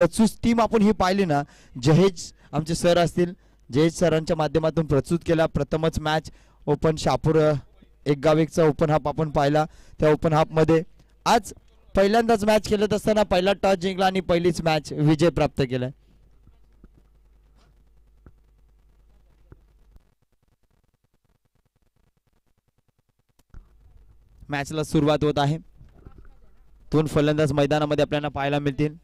प्रस्तुत टीम आपण ही पाहिली ना, जहेज आमचे सर असतील, जहेज सरांच्या माध्यमातून प्रस्तुत केला प्रथमच मॅच ओपन शापूर एक गाव एकचा ओपन हाफ आपण पाहिला. त्या ओपन हाफ मध्ये आज पहिल्यांदाच मॅच खेळत असताना पहिला टॉस जिंकला आणि पहिलीच मॅच विजय प्राप्त केलाय. मॅचला सुरुवात होत आहे. दोन फलंदाज मैदानामध्ये आपल्याला पाहायला मिळतील.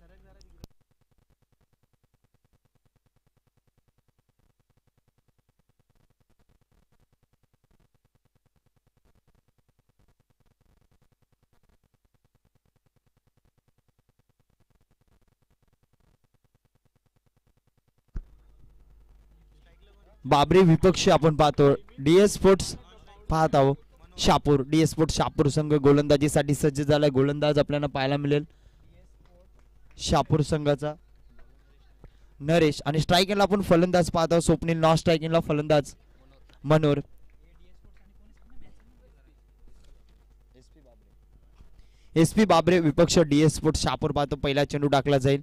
बाबरी विपक्ष आपण पाहतो डीएस स्पोर्ट्स पाहत आहोत. शापूर डीएस स्पोर्ट्स शापूर संघ गोलंदाजीसाठी सज्ज झालाय. गोलंदाज आपल्याला पाहायला मिळेल शापूर संघाचा नरेश आणि स्ट्रायकिंगला आपण फलंदाज पाहत आहोत स्वप्नील. नॉन स्ट्रायकिंगला फलंदाज मनोर. एसपी बाबरे विपक्ष डीएस स्पोर्ट्स शापूर पाहतो. पहिला चेंडू टाकला जाईल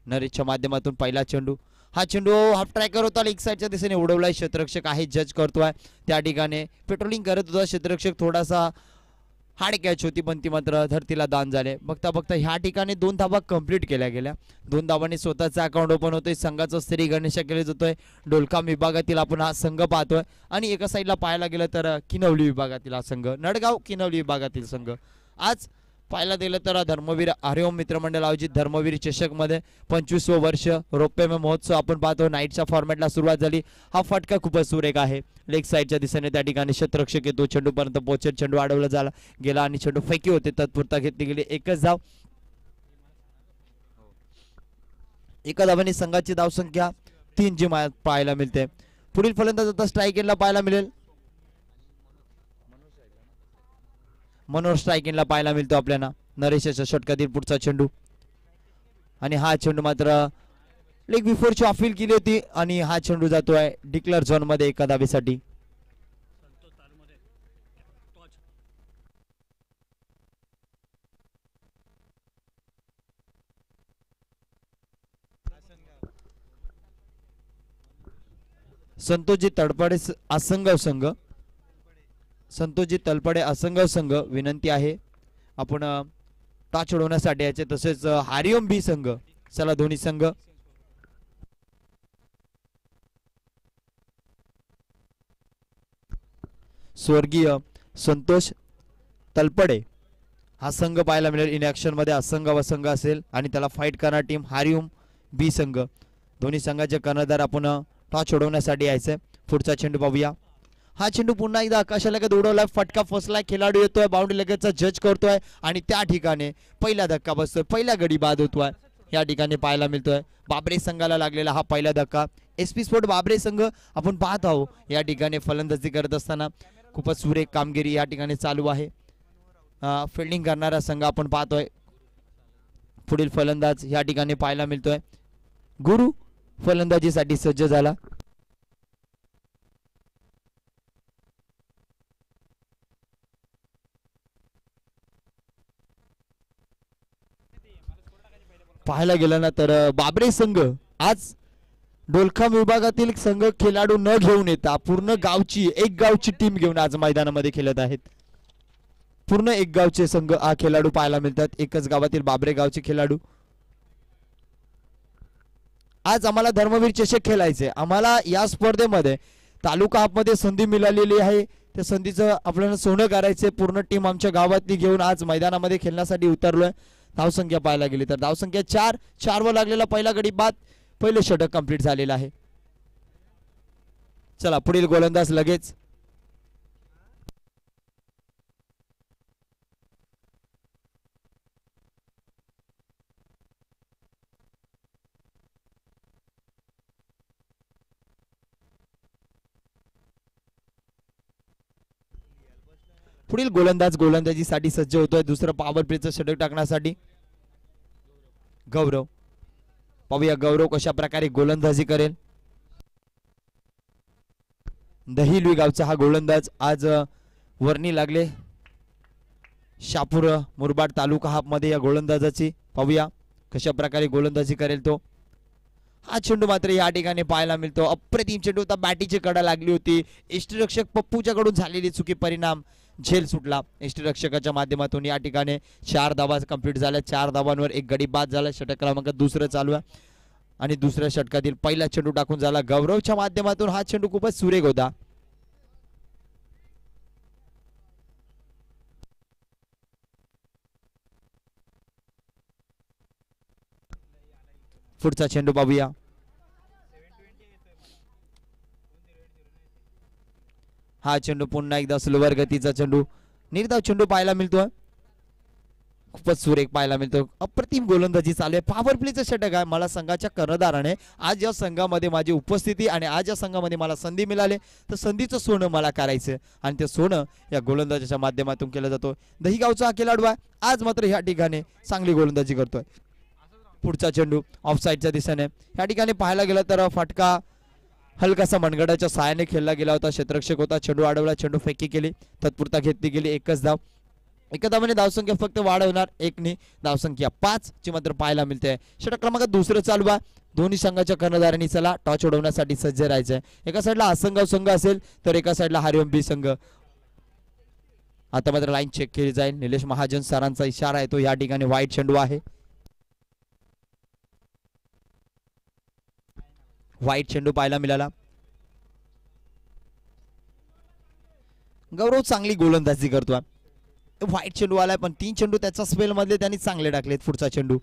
नरेशच्या माध्यमातून. पहिला चेंडू हा चेंडू हाफ ट्रॅकर होता लेग साईडच्या दिशेने उडवलाय. क्षेत्ररक्षक आहे जज करतोय त्या ठिकाणी पेट्रोलिंग करत होता क्षेत्ररक्षक. थोडासा हार्ड कॅच होती पण ती मात्र धरतीला दान झाले. बघता बघता ह्या ठिकाणी 2 धावा कंप्लीट केल्या गेल्या. 2 धावांनी स्वतःचा अकाउंट ओपन होतोय. संघाचा श्री गणेश केले जातोय. डोलकाम विभागातील आपण हा संघ पाहतोय आणि एका साईडला पाहायला गेलं तर किनवली विभागातील हा संघ नडगाव किनवली विभागातील संघ. आज पाहायला गेलं तर धर्मवीर हरिओम मित्रमंडळ आयोजित धर्मवीर चषक मध्ये 25वं वर्ष रौप्यमय महोत्सव आपण पाहतो. नाईटच्या फॉर्मॅटला सुरुवात झाली. हा फटका खूपच सुरेख आहे. लेग साईडच्या दिशेने त्या ठिकाणी क्षेत्ररक्षक येतो. चेंडूपर्यंत पोहोचेल. चेंडू अडवला झाला गेला आणि चेंडू फैकी होते. तत्पुरता घेतली गेली एकच धाव. एका धावाने संघाची धावसंख्या 3 जी पाहायला मिळते. पुढील फलंदाज आता स्ट्रायकिंगला पाहायला मिळेल मनोर. स्ट्रायकिंगला पाहायला मिळतो आपल्याला नरेशच्या षटकातील पुढचा चेंडू आणि हा चेंडू मात्र लेग बिफोरची अपील केली होती आणि हा चेंडू जातोय डिक्लेअर झोन मध्ये एका धावेसाठी. संतोषजी तडपडे आसंगाव संघ संतोषजी तलपडे आसंगाव संघ विनंती आहे आपण टाच उडवण्यासाठी याचे. तसेच हरिओम बी संघ. चला दोन्ही संघ स्वर्गीय संतोष तलपडे हा संघ पाहायला मिळेल इन ऍक्शन मध्ये. आसंगाव संघ असेल आणि त्याला फाईट करणार टीम हरिओम बी संघ. दोन्ही संघाचे कर्णधार आपण टॉच उडवण्यासाठी यायचंय. पुढचा चेंडू पाहूया. हा चेंडू पुन्हा एकदा आकाशाला उडवलाय. फटका फसलाय. खेळाडू येतोय बाउंड्री लगेचचा जज करतोय आणि त्या ठिकाणी पहिला धक्का बसतोय. पहिला गडी बाद होतोय या ठिकाणी पाहायला मिळतोय. बाबरे संघाला लागलेला हा पहिला धक्का. एसपी स्पोर्ट बाबरे संघ आपण पाहत आहोत या ठिकाणी फलंदाजी करत असताना खूपच सुरेख कामगिरी या ठिकाणी चालू आहे. फिल्डिंग करणारा संघ आपण पाहतोय. पुढील फलंदाज या ठिकाणी पाहायला मिळतोय गुरु फलंदाजीसाठी सज्ज झाला. पाहायला गेलं ना तर बाबरे संघ आज डोलखाम विभागातील संघ खेळाडू न घेऊन येता पूर्ण गावची एक गावची टीम घेऊन आज मैदानामध्ये खेळत आहेत. पूर्ण एक गावचे संघ हा खेळाडू पाहायला मिळतात. एकच गावातील बाबरे गावचे खेळाडू. आज आम्हाला धर्मवीर चषक खेळायचे. आम्हाला या स्पर्धेमध्ये तालुका हाफमध्ये संधी मिळालेली आहे. त्या संधीचं आपल्याला सोनं करायचंय. पूर्ण टीम आमच्या गावातली घेऊन आज मैदानामध्ये खेळण्यासाठी उतरलोय. धावसंख्या पाहायला गेली तर धावसंख्या 4 वर लागलेला पहिला गडी बाद. पहिले षटक कंप्लीट झालेलं आहे. चला पुढील गोलंदाज लगेच पुढील गोलंदाज गोलंदाजीसाठी सज्ज होतोय. दुसरं पॉवर प्लेचं षटक टाकण्यासाठी गौरव. पाहूया गौरव कशा प्रकारे गोलंदाजी करेल. दहिलवी गावचा हा गोलंदाज आज वर्णी लागले शापूर मुरबाड तालुका हाफ मध्ये या गोलंदाजाची. पाहूया कशा प्रकारे गोलंदाजी करेल तो. हा चेंडू मात्र या ठिकाणी पाहायला मिळतो. अप्रतिम चेंडू होता, बॅटीची कडा लागली होती. यष्टीरक्षक पप्पूच्या कडून झालेली चुकी परिणाम झेल सुटला. यष्टीरक्षकाच्या माध्यमातून या ठिकाणी 4 धावा कंप्लीट झाल्या. 4 धावांवर एक गडी बाद झाला. षटक क्रमांक दुसरं चालू आहे आणि दुसऱ्या षटकातील पहिला चेंडू टाकून झाला गौरवच्या माध्यमातून. हा चेंडू खूपच सुरेख होता. पुढचा चेंडू पाहूया. हा चेंडू पुन्हा एकदा स्लोवर गतीचा चेंडू, निर्धाव चेंडू पाहायला मिळतोय. खूपच सुरेख पाहायला मिळतो. अप्रतिम गोलंदाजी चालू आहे. पॉवर प्लेचं षटक आहे. मला संघाच्या कर्णधाराने आज या संघामध्ये माझी उपस्थिती आणि आज या संघामध्ये मला संधी मिळाली तर संधीचं सोनं मला करायचं आणि ते सोनं या गोलंदाजीच्या माध्यमातून केलं जातो. दहीगावचा हा खेळाडू आहे. आज मात्र या ठिकाणी चांगली गोलंदाजी करतोय. पुढचा चेंडू ऑफसाईडच्या दिशेने. या ठिकाणी पाहायला गेलं तर फटका हलकासा मनगडाच्या सहाय्याने खेळला गेला होता. क्षेत्ररक्षक होता, चेंडू अडवला, चेंडू फेकी केली, तत्पुरता घेतली गेली. एकच धाव. एका धावाने धावसंख्या फक्त वाढवणार, एकने धावसंख्या 5 ची मात्र पाहायला मिळते. षटक क्रमांक दुसरं चालू आहे. दोन्ही संघाच्या कर्णधारांनी चला टॉच उडवण्यासाठी सज्ज राहायचंय. एका साईडला आसनगाव संघ असेल तर एका साईडला हरिओम बी संघ. आता मात्र लाईन चेक केली जाईल. निलेश महाजन सरांचा इशारा आहे तो या ठिकाणी वाईट चेंडू आहे. वाईट चेंडू पाहायला मिळाला. गौरव चांगली गोलंदाजी करतोय. वाईट चेंडू आलाय पण 3 चेंडू त्याच्या स्पेल मधले त्यांनी चांगले टाकलेत. पुढचा चेंडू.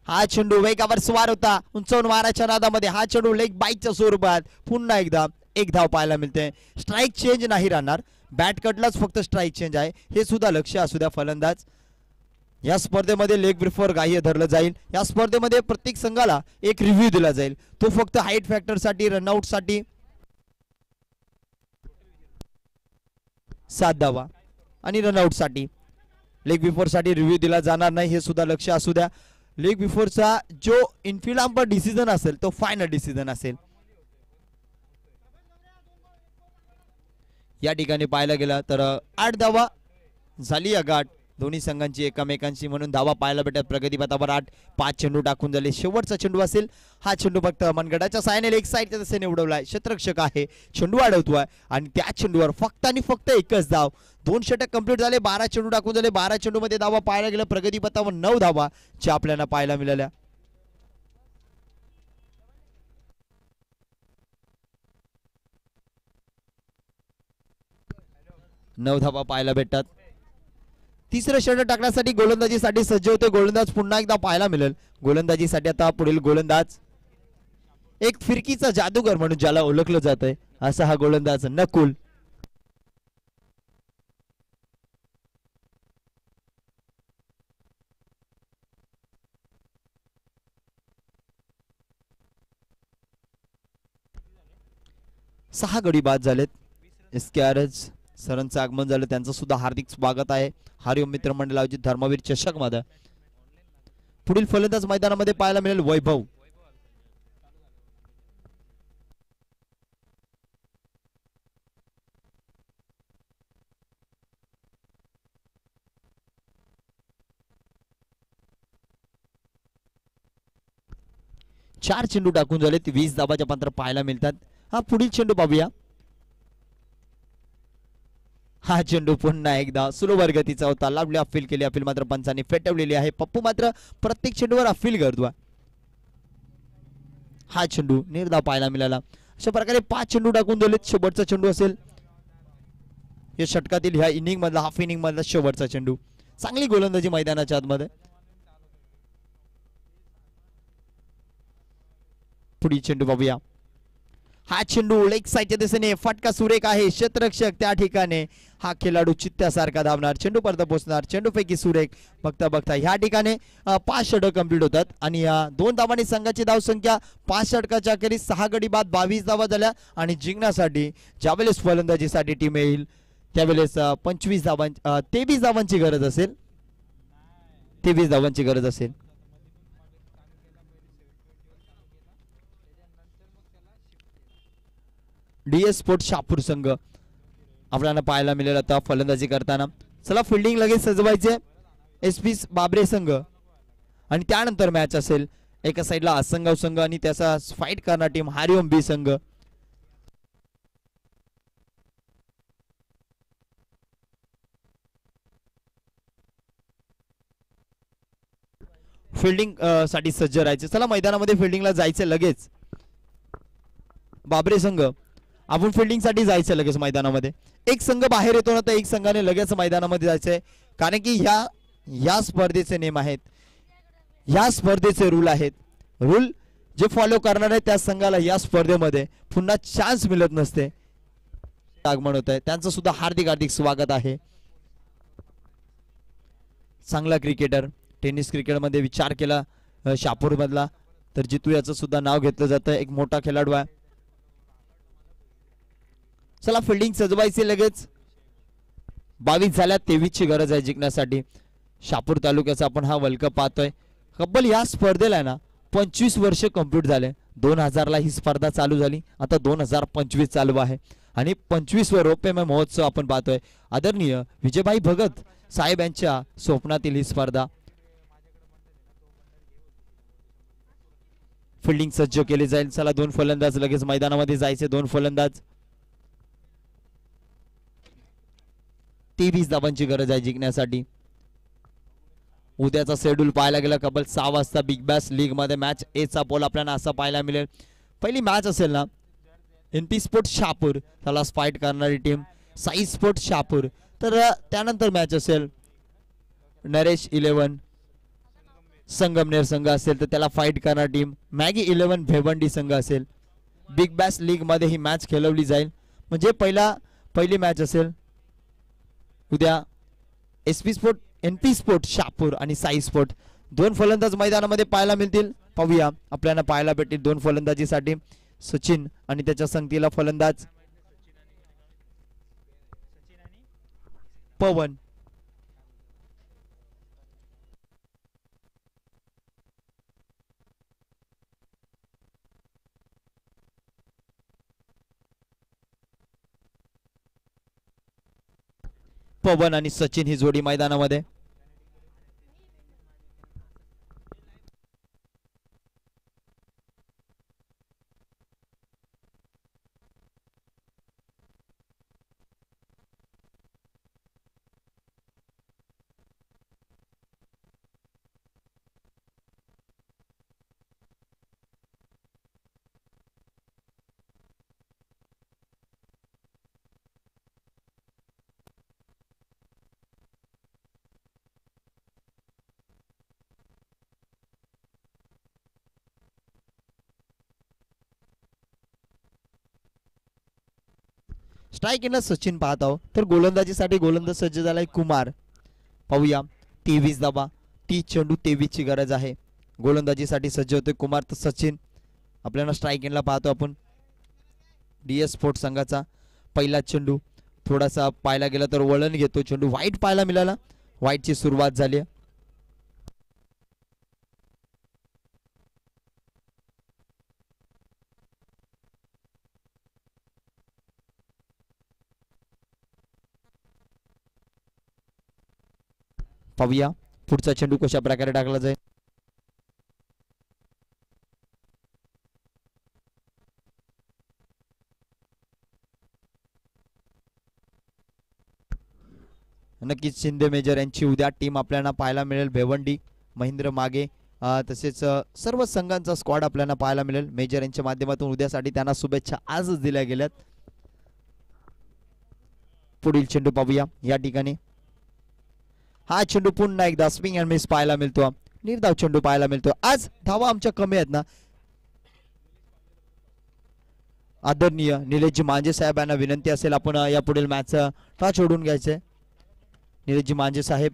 हा चेंडू वेगावर स्वार होता. उंचावून मारायच्या नादामध्ये हा चेंडू लेग बाईकच्या स्वरूपात पुन्हा एकदा एक धाव पाहायला मिळते. स्ट्राईक चेंज नाही राहणार. बॅट कटलाच फक्त स्ट्राईक चेंज आहे. हे सुद्धा लक्ष असू द्या फलंदाज. या स्पर्धेमध्ये लेग ब्रीफवर ग्राह्य धरलं जाईल. या स्पर्धेमध्ये प्रत्येक संघाला एक रिव्ह्यू दिला जाईल. तो फक्त हाईट फॅक्टर साठी, रनआउट साठी 7 धावा आणि रनआउट साठी. लेग बिफोर साठी रिव्ह्यू दिला जाणार नाही हे सुद्धा लक्ष असू द्या. लेग बिफोरचा जो इनफिल्ड अंपायर डिसिजन असेल तो फायनल डिसिजन असेल. या ठिकाणी पाहायला गेला तर 8 धावा झाली गाठ दोन्ही संघांची एकमेकांशी, म्हणून धावा पाहायला भेटत. प्रगतीपथावर 8. 5 चेंडू टाकून झाले. शेवटचा चेंडू असेल. हा चेंडू फक्त मनगडाच्या साहाय्याने लेग साईडच्या दिशेने उडवलाय. क्षेत्ररक्षक आहे, चेंडू अडवतोय आणि त्या चेंडूवर फक्त आणि फक्त एकच धाव. 2 षटक कंप्लीट झाले. 12 चेंडू टाकून झाले. 12 चेंडू मध्ये धावा पाहायला गेलं प्रगतीपथावर 9 धावा ज्या आपल्याला पाहायला मिळाल्या. नऊ धावा पाहायला भेटतात. तिसरं षटक टाकण्यासाठी गोलंदाजीसाठी सज्ज होते. गोलंदाज पुन्हा एकदा पाहायला मिळेल. गोलंदाजीसाठी आता पुढील गोलंदाज एक फिरकीचा जादूगर म्हणून ज्याला ओळखलं जातंय असा हा गोलंदाज नकुल. सहा गडी बाद झालेत. एसकेआरएच सरांचं आगमन झालं, त्यांचं सुद्धा हार्दिक स्वागत आहे हरिओम मित्र मंडळ आयोजित धर्मवीर चषक मध्ये. पुढील फलंदाज मैदानामध्ये पाहायला मिळेल वैभव. चार चेंडू टाकून झाले. 20 धावाच्या पात्र पाहायला मिळतात. हा पुढील चेंडू पाहूया. हा चेंडू पुन्हा एकदा स्लोवर गतीचा होता. लावली अपील केली. अपील मात्र पंचांनी फेटवलेली आहे. पप्पू मात्र प्रत्येक चेंडूवर अपील करतो. हा चेंडू निर्धाव पाहायला मिळाला. अशा प्रकारे 5 चेंडू टाकून दिले. शेवटचा चेंडू असेल या षटकातील, ह्या इनिंग मधला, हाफ इनिंग मधला शेवटचा चेंडू. चांगली गोलंदाजी मैदानाच्या आतमध्ये. पुढील चेंडू पाहूया. हा चेंडू लेग साईडच्या दिशेने फटका सुरेख आहे. क्षेत्ररक्षक त्या ठिकाणी हा खेळाडू चित्त्यासारखा धावणार. चेंडू पर्यंत पोहोचणार. चेंडूपैकी सुरेख. बघता बघता ह्या ठिकाणी 5 षटक कंप्लीट होतात आणि या 2 धावांनी संघाची धावसंख्या 5 षटकाच्या अखेरीस 6 गडी बाद 22 धावा झाल्या आणि जिंकण्यासाठी ज्यावेळेस फलंदाजीसाठी टीम येईल त्यावेळेस 23 धावांची गरज असेल. 23 धावांची गरज असेल. डीएस स्पोर्ट्स शहापूर संघ आपल्याला पाहायला मिळेल आता फलंदाजी करताना. चला फिल्डिंग लगेच सजवायचे. एसपी बाबरे संघ आणि त्यानंतर मॅच असेल एका साईडला आसनगाव संघ आणि त्याचा फाईट करणार टीम हरिओम बी संघ. फिल्डिंग साठी सज्ज राहायचे. चला मैदानामध्ये फिल्डिंगला जायचं लगेच. बाबरे संघ आपण फिल्डिंग साठी जायचं लगेच मैदानामध्ये. एक संघ बाहेर येतो ना तर एक संघाने लगेच मैदानामध्ये जायचंय, कारण की ह्या स्पर्धेचे नियम आहेत, ह्या स्पर्धेचे रूल आहेत. रूल जे फॉलो करणार आहे त्या संघाला या स्पर्धेमध्ये पुन्हा चान्स मिळत नसते. आगमन होत आहे त्यांचं सुद्धा हार्दिक हार्दिक स्वागत आहे. चांगला क्रिकेटर, टेनिस क्रिकेटमध्ये विचार केला शहापूर मधला तर जितू याचं सुद्धा नाव घेतलं जातं. एक मोठा खेळाडू आहे. चला फिल्डिंग सजवायची लगेच. 22 झाल्या, 23 ची गरज आहे जिंकण्यासाठी. शहापूर तालुक्याचा आपण हा वर्ल्ड कप पाहतोय. तब्बल या स्पर्धेला ना 25 वर्ष कंप्लीट झाले. 2000 ला ही स्पर्धा चालू झाली, आता 2025 चालू आहे आणि 25वा रौप्यमय महोत्सव आपण पाहतोय. आदरणीय विजयभाई भगत साहेब यांच्या स्वप्नातील ही स्पर्धा. फिल्डिंग सज्ज केली जाईल. चला 2 फलंदाज लगेच मैदानामध्ये जायचे. 2 फलंदाज. 23 धावांची गरज आहे जिंकण्यासाठी. उद्याचा शेड्यूल पाहायला गेला कबल 6 वाजता बिग बॅश लीग मध्ये मॅच ए चा पोल आपल्याला असा पाहायला मिळेल. पहिली मॅच असेल ना एनपी स्पोर्ट शहापूर त्याला फाईट करणारी टीम साई स्पोर्ट शहापूर. तर त्यानंतर मॅच असेल नरेश 11 संगमनेर संघ असेल तर त्याला फाईट करणार टीम मॅगी 11 भेवंडी संघ असेल. बिग बॅश लीग मध्ये ही मॅच खेळवली जाईल. म्हणजे पहिली मॅच असेल उद्या SP sport NP sport Shahapur आणि साई स्पोर्ट. 2 फलंदाज मैदानामध्ये पाहायला मिळतील. पाहूया आपल्याला पाहायला भेटतील 2 फलंदाजीसाठी सचिन आणि त्याच्या संगतीला फलंदाज पवन. पवन आणि सचिन ही जोडी मैदानामध्ये. स्ट्राइक इन सचिन पाहत आहोत. तर गोलंदाजीसाठी गोलंदाज सज्ज झालाय कुमार. पाहूया 23 धावा, 30 चेंडू, 23 ची गरज आहे. गोलंदाजीसाठी सज्ज होते कुमार. तर सचिन आपल्याला स्ट्राइक इनला पाहतो आपण. डीएस स्पोर्ट संघाचा पहिला चेंडू थोडासा पाहायला गेला तर वळण घेतो चेंडू. वाईट पाहायला मिळाला. वाईटची सुरुवात झाली. पाहूया पुढचा चेंडू कशा प्रकारे टाकला जाईल. नक्कीच शिंदे मेजर यांची उद्या टीम आपल्याला पाहायला मिळेल. भेवंडी महेंद्र मागे तसेच सर्व संघांचा स्क्वॉड आपल्याला पाहायला मिळेल. मेजर यांच्या माध्यमातून उद्यासाठी त्यांना शुभेच्छा आजच दिल्या गेल्यात. पुढील चेंडू पाहूया. या ठिकाणी हा चेंडू पुन्हा एकदा स्विंग अँड मिस पाहायला मिळतो. निर्धाव चेंडू पाहायला मिळतो. आज धावा आमच्या कमी आहेत ना. आदरणीय निलेशजी मांजे साहेब यांना विनंती असेल आपण या पुढील मॅच टॉच ओढून घ्यायचे. निलेशजी मांजे साहेब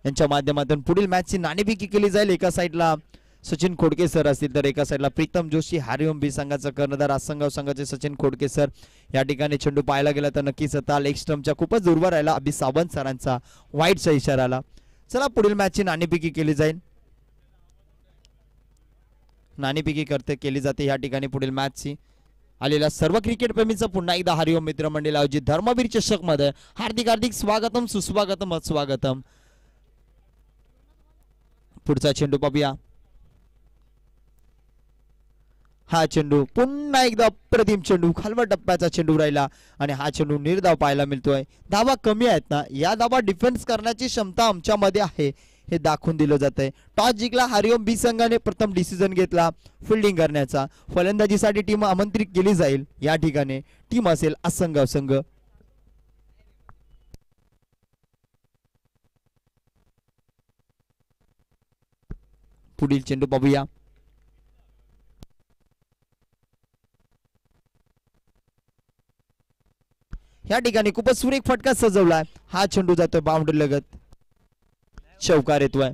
यांच्या माध्यमातून पुढील मॅचची नाणेफेकी केली जाईल. एका साईडला सचिन खोडके सर असतील तर एका साईडला प्रीतम जोशी हरिओम बी संघाचा कर्णधार आसनगाव संघाचे सचिन खोडके सर. या ठिकाणी चेंडू पाहायला गेला तर नक्कीच आता लेग स्टंपच्या खूपच दूरवर राहिला. अभि सावंत सरांचा वाईटचा इशारा आला. चला पुढील मॅचची नाणेफेकी केली जाईल. नाणेफेकी केली जाते या ठिकाणी पुढील मॅचची. आलेल्या सर्व क्रिकेट प्रेमींचं पुन्हा एकदा हरिओम मित्रमंडळ आयोजित धर्मवीर चषक मध्ये हार्दिक हार्दिक स्वागतम, सुस्वागतम, स्वागतम. पुढचा चेंडू पाहूया. हा चेंडू पुन्हा एकदा अप्रतिम चेंडू, खालवा टप्प्याचा चेंडू राहिला आणि हा चेंडू निर्धाव पाहायला मिळतोय. धावा कमी आहेत ना, या धावा डिफेन्स करण्याची क्षमता आमच्यामध्ये आहे हे दाखवून दिलं जात आहे. टॉस जिंकला हरिओम बी संघाने, प्रथम डिसिजन घेतला फिल्डिंग करण्याचा. फलंदाजीसाठी टीम आमंत्रित केली जाईल. या ठिकाणी टीम असेल असंघ संघ. पुढील चेंडू पाहूया. या ठिकाणी खूपच सुरेख फटका सजवलाय. हा चेंडू जातोय बाउंड्री लगत, चौकार येतोय.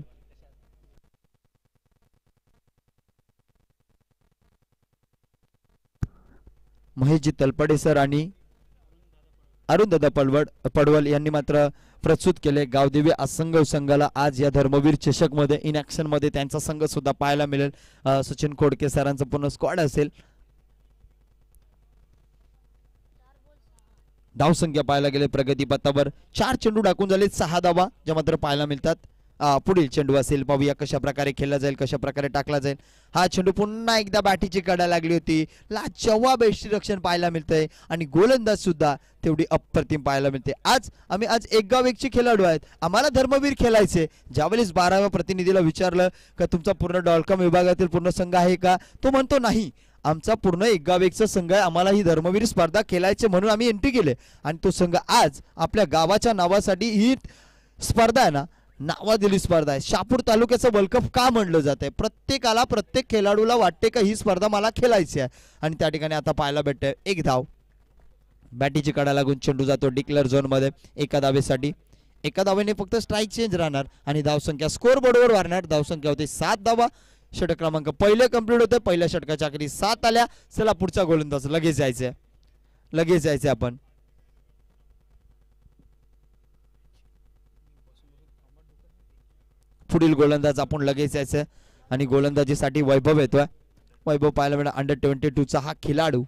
महेशजी तलपडे सर आणि अरुणदादा पडवल यांनी मात्र प्रस्तुत केले गावदेवी असंघ संघाला आज या धर्मवीर चषक मध्ये. इन ऍक्शन मध्ये त्यांचा संघ सुद्धा पाहायला मिळेल. सचिन खोडके सरांचा पूर्ण स्क्वॉड असेल. धावसंख्या पाहायला गेले प्रगती पथावर 4 चेंडू टाकून झाले 6 धावा ज्या मात्र पाहायला मिळतात. पुढील चेंडू असेल, पाहूया कशा प्रकारे खेळला जाईल, कशा प्रकारे टाकला जाईल. हा चेंडू पुन्हा एकदा बॅटीची कडा लागली होती. लाजवाब रक्षण पाहायला मिळतंय आणि गोलंदाज सुद्धा तेवढी अप्रतिम पाहायला मिळते. आम्ही एक गाव एकचे खेळाडू आहेत, आम्हाला धर्मवीर खेळायचे. ज्यावेळेस 12व्या प्रतिनिधीला विचारलं का तुमचा पूर्ण डॉलकम विभागातील पूर्ण संघ आहे का, तो म्हणतो नाही, आमचा पूर्ण एक गाव एकचा संघ आहे, आम्हाला ही धर्मवीर स्पर्धा खेळायची म्हणून आम्ही एंट्री केले. आणि तो संघ आज आपल्या गावाच्या नावासाठी ही स्पर्धा आहे ना, नावाजलेली स्पर्धा आहे. शहापूर तालुक्याचं वर्ल्ड कप का म्हणलं जात आहे, प्रत्येकाला प्रत्येक खेळाडूला वाटते का ही स्पर्धा मला खेळायची आहे. आणि त्या ठिकाणी आता पाहायला भेटतंय एक धाव. बॅटीची कडा लागून चेंडू जातो डिक्लेअर झोन मध्ये एका धावेसाठी. एका धावेने फक्त स्ट्राईक चेंज राहणार आणि धावसंख्या स्कोर बोर्डवर वाढणार. धावसंख्या होते 7 धावा. षटक क्रमांक पहिले कंप्लीट होते. पहिल्या षटकाच्या आखरी 7 आल्या. चला पुढचा गोलंदाज लगेच जायचंय आपण. पुढील गोलंदाज आपण लगेच यायचं आणि गोलंदाजीसाठी वैभव येतोय. वैभव पाहायला मिळणार अंडर-22चा हा खेळाडू.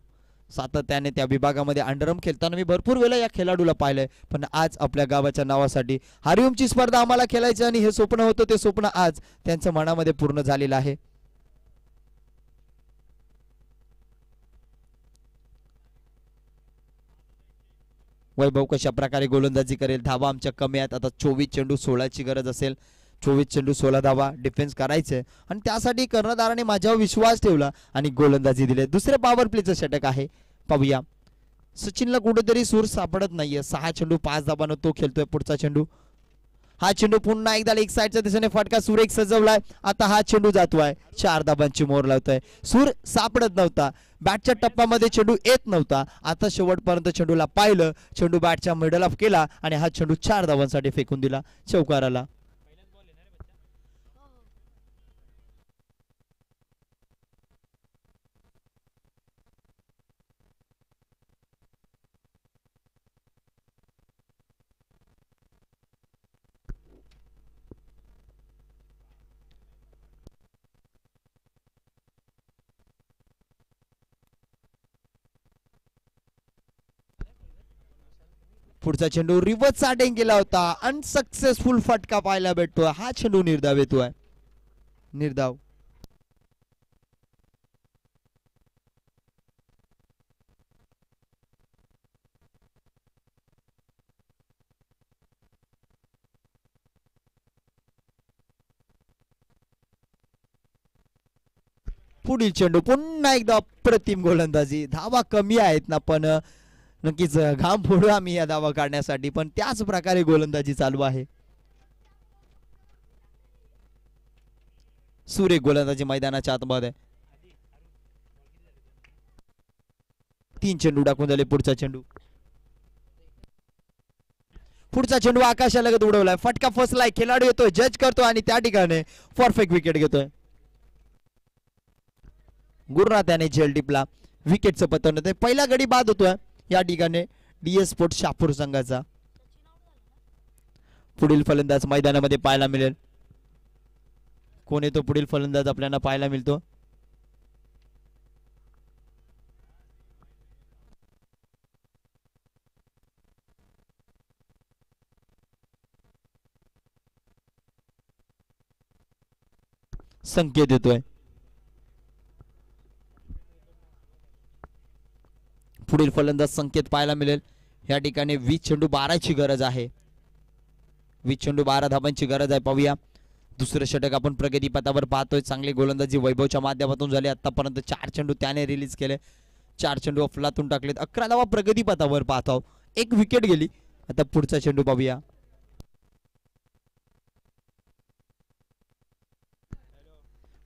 सातत्याने त्या विभागामध्ये अंडरम खेळताना मी भरपूर वेळा या खेळाडूला पाहिलंय. पण आज आपल्या गावाच्या नावासाठी हरिओमची स्पर्धा आम्हाला खेळायची आणि हे स्वप्न होतं, ते स्वप्न आज त्यांच्या मनामध्ये पूर्ण झालेलं आहे. वैभव कशा प्रकारे गोलंदाजी करेल. धावा आमच्या कमी आहेत. आता 24 चेंडू 16ची गरज असेल. 24 चेंडू 16 धावा डिफेन्स करायचे आणि त्यासाठी कर्णधाराने माझ्यावर विश्वास ठेवला आणि गोलंदाजी दिली. दुसरे पॉवर प्लेचं षटक आहे, पाहूया. सचिनला कुठेतरी सूर सापडत नाहीये. 6 चेंडू 5 धावांना तो खेळतोय. पुढचा चेंडू, हा चेंडू पुन्हा एकदा लेग साईडच्या दिशेने फटका सुरेख सजवलाय. आता हा चेंडू जातोय 4 धावांची मोहर लावतोय. सूर सापडत नव्हता, बॅटच्या टप्प्यामध्ये चेंडू येत नव्हता. आता शेवटपर्यंत चेंडूला पाहिलं, चेंडू बॅटच्या मिडल ऑफ केला आणि हा चेंडू 4 धावांसाठी फेकून दिला चौकाराला. पुढचा चेंडू रिव्हर्स अटेंग केला होता. अनसक्सेसफुल फटका पाहायला भेटतोय. हा चेंडू निर्धाव येतोय. निर्धाव. पुढील चेंडू पुन्हा एकदा अप्रतिम गोलंदाजी. धावा कमी आहेत ना, पण नक्कीच घाम फोडू आम्ही या धावा काढण्यासाठी, पण त्याच प्रकारे गोलंदाजी चालू आहे. सूर्य गोलंदाजी मैदानाच्या आतमध्ये. 3 चेंडू टाकून झाले. पुढचा चेंडू आकाशालगत उडवलाय. फटका फसलाय. खेळाडू येतोय, जज करतोय आणि त्या ठिकाणी परफेक्ट विकेट घेतोय. गुरुनाथ याने झेल टिपला. विकेटचं पतन होतंय. पहिला गडी बाद होतोय या ठिकाणी DS स्पोर्ट्स शहापूर संघाचा. पुढील फलंदाज मैदानामध्ये पाहायला मिळेल. कोण येतो पुढील फलंदाज आपल्याला पाहायला मिळतो. संकेत देतोय. पुढील फलंदाज संकेत पाहायला मिळेल. या ठिकाणी 20 चेंडू 12ची गरज आहे. 20 चेंडू 12 धावांची गरज आहे. पाहूया दुसरं षटक आपण प्रगतीपथावर पाहतोय. चांगली गोलंदाजी वैभवच्या माध्यमातून झाली. आतापर्यंत 4 चेंडू त्याने रिलीज केले. 4 चेंडू अफलातून टाकलेत. 11 धावा प्रगतीपथावर पाहतो. एक विकेट गेली. आता पुढचा चेंडू पाहूया.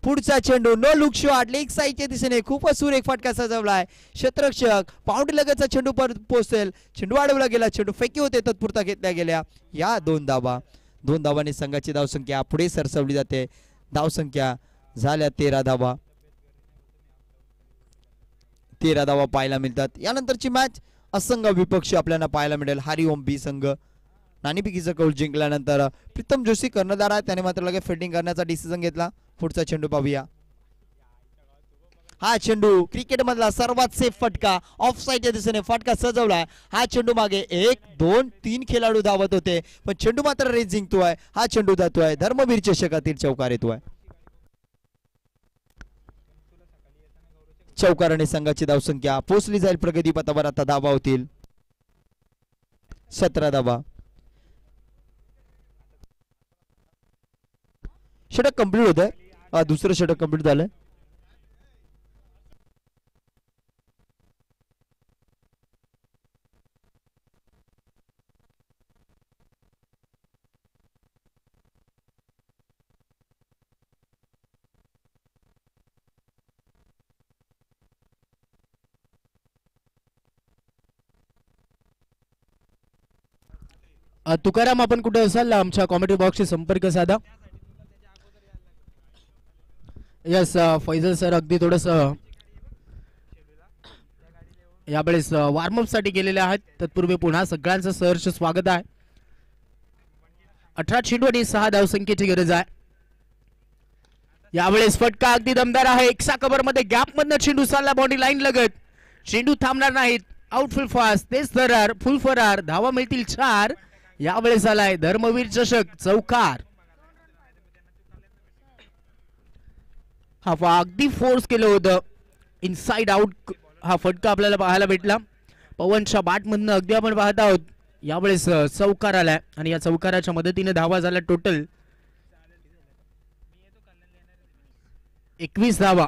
पुढचा चेंडू नो लुक शॉट लेग साईडच्या दिशेने खूपच सुरेख फटका सजवलाय. क्षेत्ररक्षक बाउंड्री लगतचा चेंडू पोहोचेल. चेंडू अडवला गेला. चेंडू फेकी होते तत्पुरता घेतल्या गेल्या. या 2 धावा. 2 धावांनी संघाची धावसंख्या पुढे सरसवली जाते. धावसंख्या झाल्या 13 धावा. 13 धावा पाहायला मिळतात. यानंतरची मॅच असंघ विपक्ष आपल्याला पाहायला मिळेल. हरिओम बी संघ नाणेफेकीचा कौल जिंकल्यानंतर प्रीतम जोशी कर्णधार आहे. त्याने मात्र लगेच फिल्डिंग करण्याचा डिसिजन घेतला. पुढचा चेंडू पाहूया. हा चेंडू क्रिकेट मधला सर्वात सेफ फटका ऑफ साईडच्या दिशेने फटका सजवलाय. हा चेंडू मागे 1 2 3 खेळाडू धावत होते पण चेंडू मात्र रेस जिंकतोय. हा चेंडू जातोय धर्मवीर चषकातील चौकार येतोय. चौकाराने संघाची धावसंख्या पोहोचली जाईल प्रगतीपथावर. आता धावा होतील 17 धावा. षटक कंप्लीट होत आहे. दुसरं षटक कंप्लीट झालंय. तुकाराम आपण कुठे असाल आमच्या कॉमेडी बॉक्सशी संपर्क साधा. यस फैजल सर अगदी थोडस यावेळेस वॉर्मअप साठी गेलेले आहेत. तत्पूर्वी पुन्हा सगळ्यांचं सहर्ष स्वागत आहे. 18 चेंडू आणि 6 धावसंख्येची गरज आहे. यावेळेस फटका अगदी दमदार आहे. एक्सा कव्हर मध्ये गॅप मधनं चेंडू चालला बाउंड्री लाईन लगत. चेंडू थांबणार नाहीत. आउटफील्ड फास्ट तेच फरार फुल फरार. धावा मिळतील 4. यावेळेस आलाय धर्मवीर चषक चौकार. हा अगदी फोर्स केलं होतं. इनसाइड आउट हा फटका आपल्याला पाहायला भेटला. पवनच्या बॅट मधनं अगदी आपण पाहत आहोत. यावेळेस चौकार आलाय आणि या चौकाराच्या मदतीने धावा झाला टोटल 21 धावा.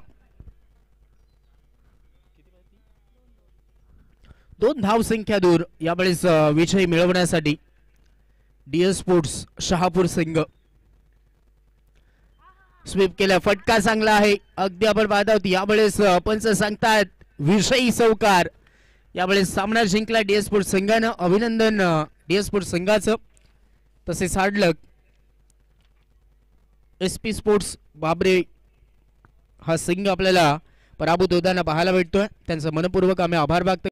2 धावसंख्या दूर यावेळेस विजय मिळवण्यासाठी डीएस स्पोर्ट्स शहापूर संघ. स्वीप केला. फटका चांगला आहे. अगदी आपण पाहत आहोत. यावेळेस पंच सांगतात विजयी चौकार. यावेळेस सामना जिंकला डीएस स्पोर्ट्स संघानं. अभिनंदन डीएस स्पोर्ट्स संघाचं. तसेच हार्डलक एसपी स्पोर्ट्स बाबरे हा संघ आपल्याला पराभूत होताना पाहायला भेटतोय. त्यांचा मनपूर्वक आम्ही आभार व्यक्त